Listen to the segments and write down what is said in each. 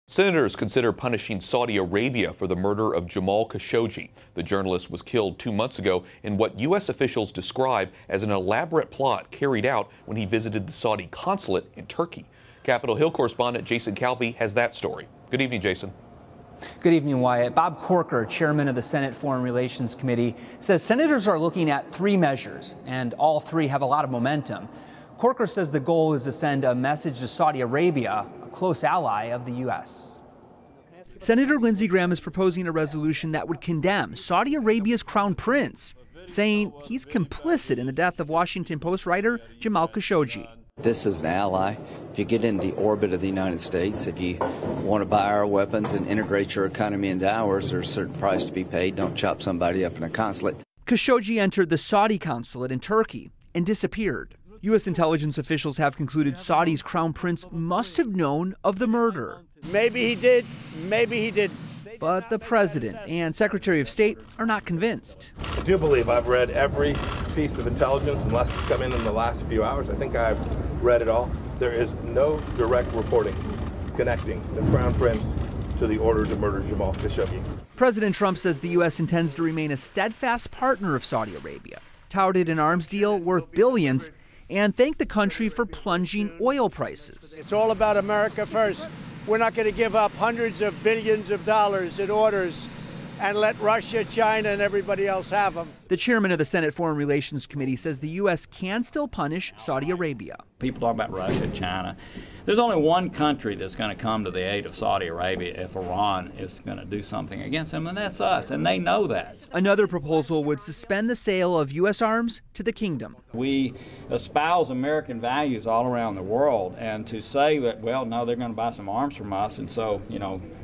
Senators consider punishing Saudi Arabia for the murder of Jamal Khashoggi. The journalist was killed 2 months ago in what U.S. officials describe as an elaborate plot carried out when he visited the Saudi consulate in Turkey. Capitol Hill correspondent Jason Calvi has that story. Good evening, Jason. Good evening, Wyatt. Bob Corker, chairman of the Senate Foreign Relations Committee, says senators are looking at 3 measures, and all 3 have a lot of momentum. Corker says the goal is to send a message to Saudi Arabia, a close ally of the U.S. Senator Lindsey Graham is proposing a resolution that would condemn Saudi Arabia's crown prince, saying he's complicit in the death of Washington Post writer Jamal Khashoggi. This is an ally. If you get in the orbit of the United States, if you want to buy our weapons and integrate your economy into ours, there's a certain price to be paid. Don't chop somebody up in a consulate. Khashoggi entered the Saudi consulate in Turkey and disappeared. U.S. intelligence officials have concluded Saudi's crown prince must have known of the murder. Maybe he did, maybe he didn't. But the president and Secretary of State are not convinced. I do believe I've read every piece of intelligence, unless it's come in the last few hours. I think I've read it all. There is no direct reporting connecting the crown prince to the order to murder Jamal Khashoggi. President Trump says the U.S. intends to remain a steadfast partner of Saudi Arabia, touted an arms deal worth billions, and thanked the country for plunging oil prices. It's all about America first. We're not going to give up hundreds of billions of dollars in orders and let Russia, China, and everybody else have them. The chairman of the Senate Foreign Relations Committee says the U.S. can still punish Saudi Arabia. People talk about Russia, China. There's only one country that's going to come to the aid of Saudi Arabia if Iran is going to do something against them, and that's us, and they know that. Another proposal would suspend the sale of U.S. arms to the kingdom. We espouse American values all around the world, and to say that, well, no, they're going to buy some arms from us, and so,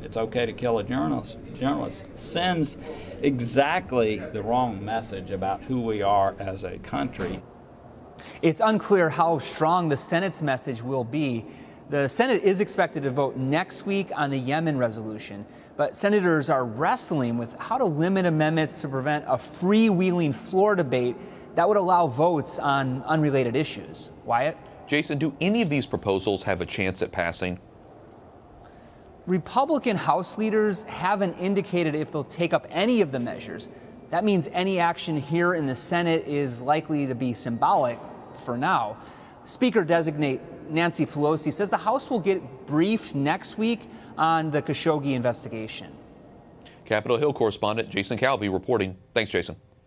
it's okay to kill a journalist sends exactly the wrong message about who we are as a country. It's unclear how strong the Senate's message will be. The Senate is expected to vote next week on the Yemen resolution, but senators are wrestling with how to limit amendments to prevent a freewheeling floor debate that would allow votes on unrelated issues. Wyatt? Jason, do any of these proposals have a chance at passing? Republican House leaders haven't indicated if they'll take up any of the measures. That means any action here in the Senate is likely to be symbolic for now. Speaker-designate Nancy Pelosi says the House will get briefed next week on the Khashoggi investigation. Capitol Hill correspondent Jason Calvi reporting. Thanks, Jason.